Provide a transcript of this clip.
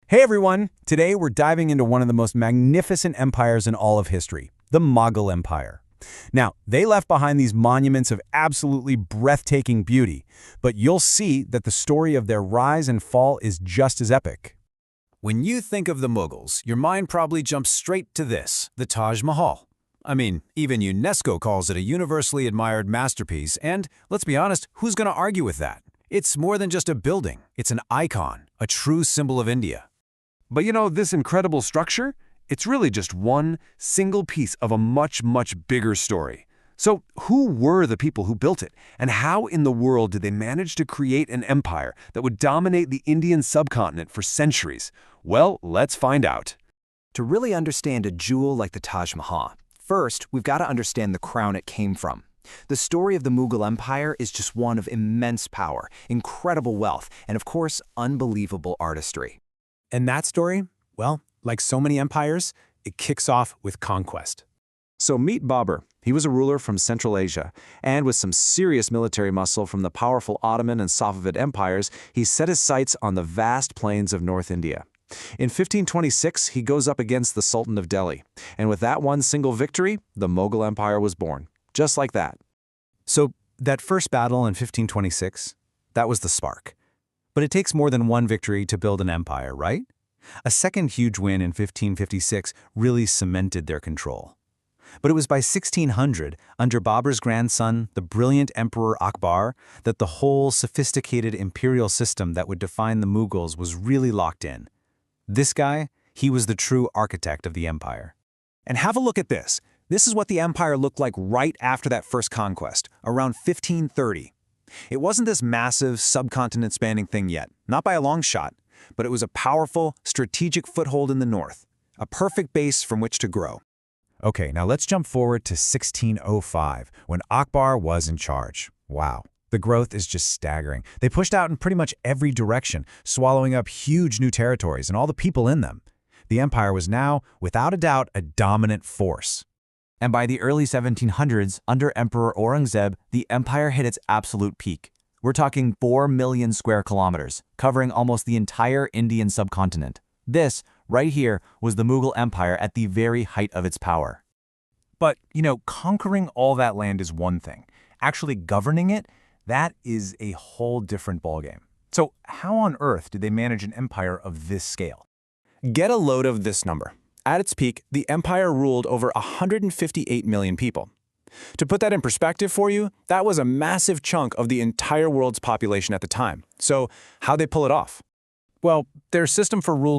Hey everyone! Today we're diving into one of the most magnificent empires in all of history, the Mughal Empire. Now, they left behind these monuments of absolutely breathtaking beauty, but you'll see that the story of their rise and fall is just as epic. When you think of the Mughals, your mind probably jumps straight to this, the Taj Mahal. I mean, even UNESCO calls it a universally admired masterpiece, and let's be honest, who's going to argue with that? It's more than just a building, it's an icon, a true symbol of India. But you know, this incredible structure? It's really just one single piece of a much bigger story. So who were the people who built it? And how in the world did they manage to create an empire that would dominate the Indian subcontinent for centuries? Well, let's find out. To really understand a jewel like the Taj Mahal, first, we've got to understand the crown it came from. The story of the Mughal Empire is just one of immense power, incredible wealth, and of course, unbelievable artistry. And that story, well, like so many empires, it kicks off with conquest. So meet Babur. He was a ruler from Central Asia, and with some serious military muscle from the powerful Ottoman and Safavid empires, he set his sights on the vast plains of North India. In 1526, he goes up against the Sultan of Delhi, and with that one single victory, the Mughal Empire was born. Just like that. So that first battle in 1526, that was the spark. But it takes more than one victory to build an empire, right? A second huge win in 1556 really cemented their control. But it was by 1600, under Babur's grandson, the brilliant Emperor Akbar, that the whole sophisticated imperial system that would define the Mughals was really locked in. This guy, he was the true architect of the empire. And have a look at this. This is what the empire looked like right after that first conquest, around 1530. It wasn't this massive, subcontinent-spanning thing yet, not by a long shot, but it was a powerful, strategic foothold in the north, a perfect base from which to grow. Okay, now let's jump forward to 1605, when Akbar was in charge. Wow, the growth is just staggering. They pushed out in pretty much every direction, swallowing up huge new territories and all the people in them. The empire was now, without a doubt, a dominant force. And by the early 1700s, under Emperor Aurangzeb, the empire hit its absolute peak. We're talking 4 million square kilometers, covering almost the entire Indian subcontinent. This, right here, was the Mughal Empire at the very height of its power. But, conquering all that land is one thing. Actually governing it, that is a whole different ballgame. So how on earth did they manage an empire of this scale? Get a load of this number. At its peak, the empire ruled over 158 million people. To put that in perspective for you, that was a massive chunk of the entire world's population at the time. So how'd they pull it off? Well, their system for rule